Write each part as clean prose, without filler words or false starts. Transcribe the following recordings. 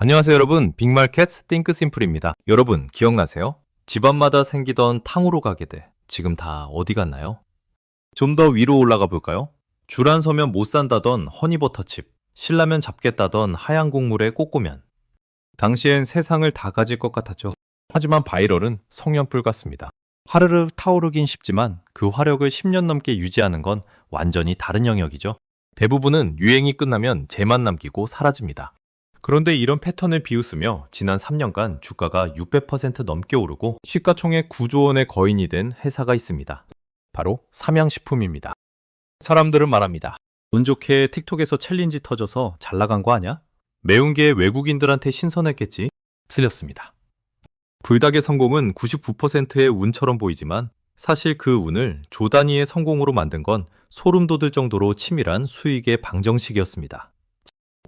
안녕하세요 여러분, 빅마켓 띵크심플입니다. 여러분 기억나세요? 집안마다 생기던 탕후루 가게들 지금 다 어디 갔나요? 좀 더 위로 올라가 볼까요? 줄 안 서면 못 산다던 허니버터칩, 신라면 잡겠다던 하얀 국물의 꼬꼬면. 당시엔 세상을 다 가질 것 같았죠. 하지만 바이럴은 성연불 같습니다. 하르르 타오르긴 쉽지만 그 화력을 10년 넘게 유지하는 건 완전히 다른 영역이죠. 대부분은 유행이 끝나면 재만 남기고 사라집니다. 그런데 이런 패턴을 비웃으며 지난 3년간 주가가 600% 넘게 오르고 시가총액 9조 원의 거인이 된 회사가 있습니다. 바로 삼양식품입니다. 사람들은 말합니다. 운 좋게 틱톡에서 챌린지 터져서 잘 나간 거 아냐? 매운 게 외국인들한테 신선했겠지? 틀렸습니다. 불닭의 성공은 99%의 운처럼 보이지만 사실 그 운을 조 단위의 성공으로 만든 건 소름 돋을 정도로 치밀한 수익의 방정식이었습니다.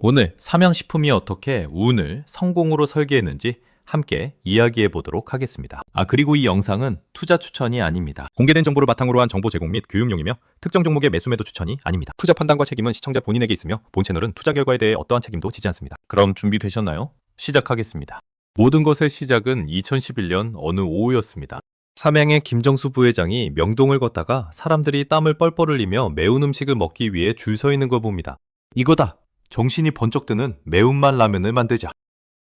오늘 삼양식품이 어떻게 운을 성공으로 설계했는지 함께 이야기해 보도록 하겠습니다. 그리고 이 영상은 투자 추천이 아닙니다. 공개된 정보를 바탕으로 한 정보 제공 및 교육용이며 특정 종목의 매수 매도 추천이 아닙니다. 투자 판단과 책임은 시청자 본인에게 있으며 본 채널은 투자 결과에 대해 어떠한 책임도 지지 않습니다. 그럼 준비되셨나요? 시작하겠습니다. 모든 것의 시작은 2011년 어느 오후였습니다. 삼양의 김정수 부회장이 명동을 걷다가 사람들이 땀을 뻘뻘 흘리며 매운 음식을 먹기 위해 줄 서 있는 걸 봅니다. 이거다! 정신이 번쩍 드는 매운맛 라면을 만들자.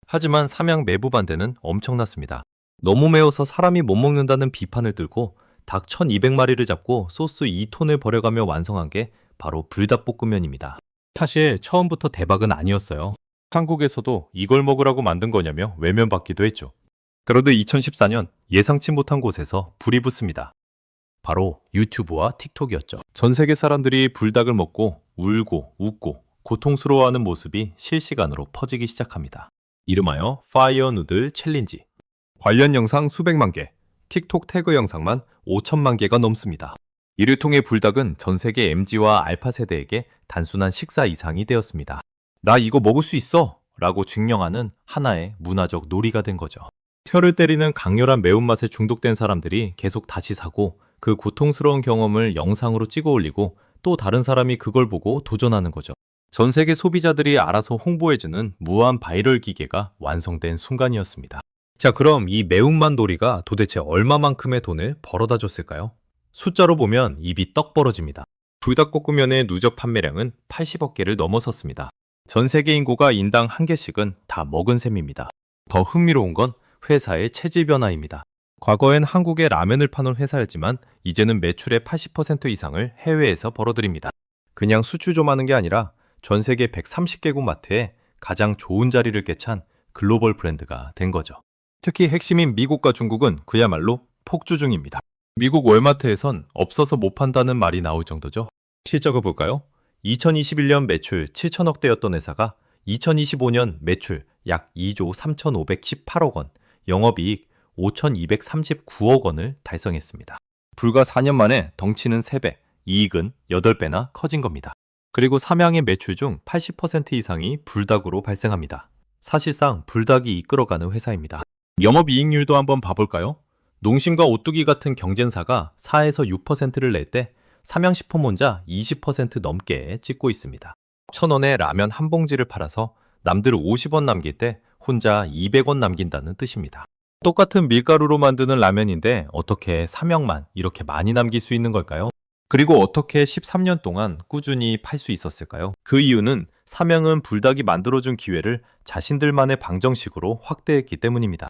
하지만 삼양 내부 반대는 엄청났습니다. 너무 매워서 사람이 못 먹는다는 비판을 들고 닭 1200마리를 잡고 소스 2톤을 버려가며 완성한 게 바로 불닭볶음면입니다. 사실 처음부터 대박은 아니었어요. 한국에서도 이걸 먹으라고 만든 거냐며 외면받기도 했죠. 그런데 2014년 예상치 못한 곳에서 불이 붙습니다. 바로 유튜브와 틱톡이었죠. 전 세계 사람들이 불닭을 먹고 울고 웃고 고통스러워하는 모습이 실시간으로 퍼지기 시작합니다. 이름하여 파이어 누들 챌린지. 관련 영상 수백만 개, 틱톡 태그 영상만 5천만 개가 넘습니다. 이를 통해 불닭은 전 세계 MZ와 알파 세대에게 단순한 식사 이상이 되었습니다. 나 이거 먹을 수 있어! 라고 증명하는 하나의 문화적 놀이가 된 거죠. 혀를 때리는 강렬한 매운맛에 중독된 사람들이 계속 다시 사고 그 고통스러운 경험을 영상으로 찍어 올리고 또 다른 사람이 그걸 보고 도전하는 거죠. 전 세계 소비자들이 알아서 홍보해주는 무한 바이럴 기계가 완성된 순간이었습니다. 자, 그럼 이 매운맛 놀이가 도대체 얼마만큼의 돈을 벌어다 줬을까요? 숫자로 보면 입이 떡 벌어집니다. 불닭볶음면의 누적 판매량은 80억 개를 넘어섰습니다. 전 세계 인구가 인당 한 개씩은 다 먹은 셈입니다. 더 흥미로운 건 회사의 체질 변화입니다. 과거엔 한국에 라면을 파는 회사였지만 이제는 매출의 80% 이상을 해외에서 벌어들입니다. 그냥 수출 하는 게 아니라 전 세계 130개국 마트에 가장 좋은 자리를 꿰찬 글로벌 브랜드가 된 거죠. 특히 핵심인 미국과 중국은 그야말로 폭주 중입니다. 미국 월마트에선 없어서 못 판다는 말이 나올 정도죠. 실적을 볼까요? 2021년 매출 7천억 대였던 회사가 2025년 매출 약 2조 3,518억 원, 영업이익 5,239억 원을 달성했습니다. 불과 4년 만에 덩치는 3배, 이익은 8배나 커진 겁니다. 그리고 삼양의 매출 중 80% 이상이 불닭으로 발생합니다. 사실상 불닭이 이끌어가는 회사입니다. 영업이익률도 한번 봐볼까요? 농심과 오뚜기 같은 경쟁사가 4에서 6%를 낼 때 삼양식품 혼자 20% 넘게 찍고 있습니다. 1,000원에 라면 한 봉지를 팔아서 남들 50원 남길 때 혼자 200원 남긴다는 뜻입니다. 똑같은 밀가루로 만드는 라면인데 어떻게 삼양만 이렇게 많이 남길 수 있는 걸까요? 그리고 어떻게 13년 동안 꾸준히 팔 수 있었을까요? 그 이유는 삼양은 불닭이 만들어준 기회를 자신들만의 방정식으로 확대했기 때문입니다.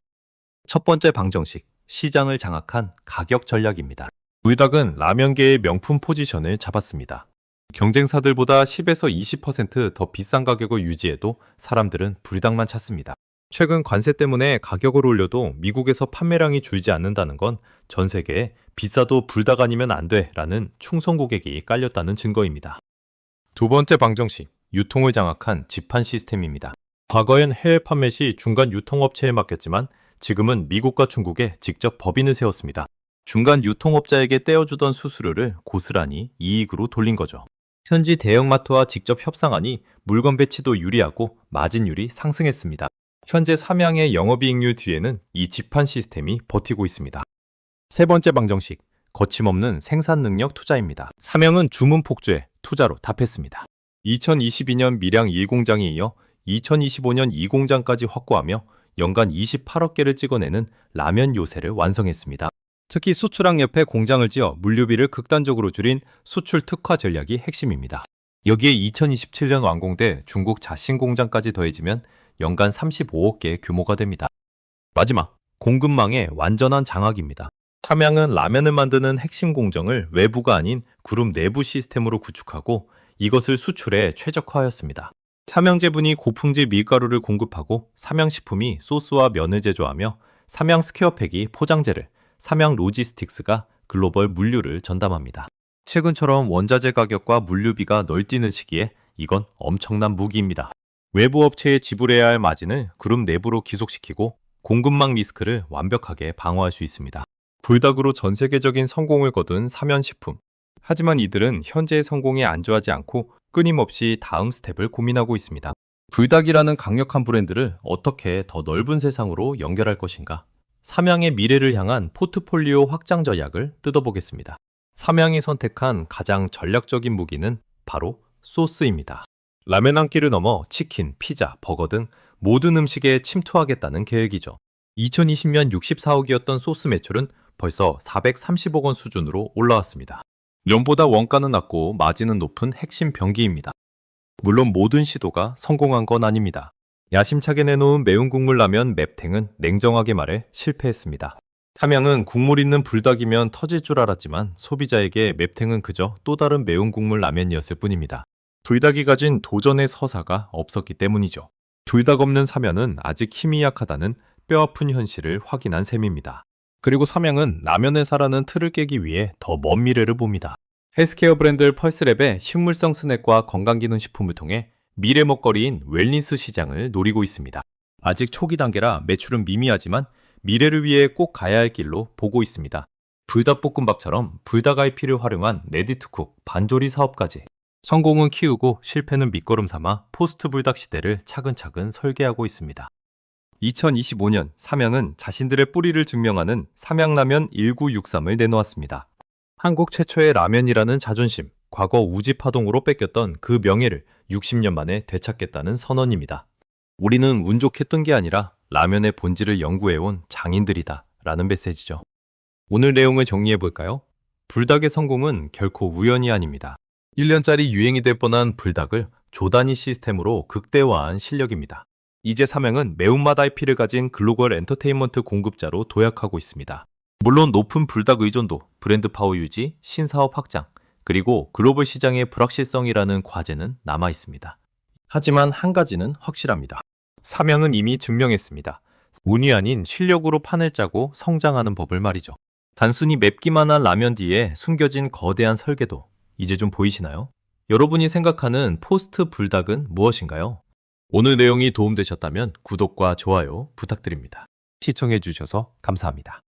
첫 번째 방정식, 시장을 장악한 가격 전략입니다. 불닭은 라면계의 명품 포지션을 잡았습니다. 경쟁사들보다 10에서 20% 더 비싼 가격을 유지해도 사람들은 불닭만 찾습니다. 최근 관세 때문에 가격을 올려도 미국에서 판매량이 줄지 않는다는 건 전 세계에 비싸도 불닭 아니면 안 돼 라는 충성 고객이 깔렸다는 증거입니다. 두 번째 방정식, 유통을 장악한 지판 시스템입니다. 과거엔 해외 판매 시 중간 유통업체에 맡겼지만 지금은 미국과 중국에 직접 법인을 세웠습니다. 중간 유통업자에게 떼어주던 수수료를 고스란히 이익으로 돌린 거죠. 현지 대형마트와 직접 협상하니 물건 배치도 유리하고 마진율이 상승했습니다. 현재 삼양의 영업이익률 뒤에는 이 지판 시스템이 버티고 있습니다. 세 번째 방정식, 거침없는 생산 능력 투자입니다. 삼양은 주문 폭주에 투자로 답했습니다. 2022년 밀양 1공장에 이어 2025년 이 공장까지 확고하며 연간 28억 개를 찍어내는 라면 요새를 완성했습니다. 특히 수출항 옆에 공장을 지어 물류비를 극단적으로 줄인 수출 특화 전략이 핵심입니다. 여기에 2027년 완공돼 중국 자신 공장까지 더해지면 연간 35억 개 규모가 됩니다. 마지막, 공급망의 완전한 장악입니다. 삼양은 라면을 만드는 핵심 공정을 외부가 아닌 그룹 내부 시스템으로 구축하고 이것을 수출에 최적화하였습니다. 삼양제분이 고품질 밀가루를 공급하고 삼양식품이 소스와 면을 제조하며 삼양스퀘어팩이 포장재를, 삼양로지스틱스가 글로벌 물류를 전담합니다. 최근처럼 원자재 가격과 물류비가 널뛰는 시기에 이건 엄청난 무기입니다. 외부 업체에 지불해야 할 마진을 그룹 내부로 기속시키고 공급망 리스크를 완벽하게 방어할 수 있습니다. 불닭으로 전 세계적인 성공을 거둔 삼양식품. 하지만 이들은 현재의 성공에 안주하지 않고 끊임없이 다음 스텝을 고민하고 있습니다. 불닭이라는 강력한 브랜드를 어떻게 더 넓은 세상으로 연결할 것인가? 삼양의 미래를 향한 포트폴리오 확장 전략을 뜯어보겠습니다. 삼양이 선택한 가장 전략적인 무기는 바로 소스입니다. 라면 한 끼를 넘어 치킨, 피자, 버거 등 모든 음식에 침투하겠다는 계획이죠. 2020년 64억이었던 소스 매출은 벌써 430억 원 수준으로 올라왔습니다. 면보다 원가는 낮고 마진은 높은 핵심 병기입니다. 물론 모든 시도가 성공한 건 아닙니다. 야심차게 내놓은 매운 국물 라면 맵탱은 냉정하게 말해 실패했습니다. 삼양은 국물 있는 불닭이면 터질 줄 알았지만 소비자에게 맵탱은 그저 또 다른 매운 국물 라면이었을 뿐입니다. 불닭이 가진 도전의 서사가 없었기 때문이죠. 불닭 없는 삼양은 아직 힘이 약하다는 뼈아픈 현실을 확인한 셈입니다. 그리고 삼양은 라면의 사라는 틀을 깨기 위해 더 먼 미래를 봅니다. 헬스케어 브랜드 펄스랩의 식물성 스낵과 건강기능식품을 통해 미래 먹거리인 웰니스 시장을 노리고 있습니다. 아직 초기 단계라 매출은 미미하지만 미래를 위해 꼭 가야 할 길로 보고 있습니다. 불닭볶음밥처럼 불닭 IP를 활용한 레디투쿡 반조리 사업까지. 성공은 키우고 실패는 밑거름 삼아 포스트 불닭 시대를 차근차근 설계하고 있습니다. 2025년 삼양은 자신들의 뿌리를 증명하는 삼양라면 1963을 내놓았습니다. 한국 최초의 라면이라는 자존심, 과거 우지파동으로 뺏겼던 그 명예를 60년 만에 되찾겠다는 선언입니다. 우리는 운 좋게 뜬 게 아니라 라면의 본질을 연구해온 장인들이다 라는 메시지죠. 오늘 내용을 정리해볼까요? 불닭의 성공은 결코 우연이 아닙니다. 1년짜리 유행이 될 뻔한 불닭을 조단위 시스템으로 극대화한 실력입니다. 이제 삼양은 매운맛 IP를 가진 글로벌 엔터테인먼트 공급자로 도약하고 있습니다. 물론 높은 불닭 의존도, 브랜드 파워 유지, 신사업 확장, 그리고 글로벌 시장의 불확실성이라는 과제는 남아 있습니다. 하지만 한 가지는 확실합니다. 삼양은 이미 증명했습니다. 운이 아닌 실력으로 판을 짜고 성장하는 법을 말이죠. 단순히 맵기만 한 라면 뒤에 숨겨진 거대한 설계도, 이제 좀 보이시나요? 여러분이 생각하는 포스트 불닭은 무엇인가요? 오늘 내용이 도움되셨다면 구독과 좋아요 부탁드립니다. 시청해주셔서 감사합니다.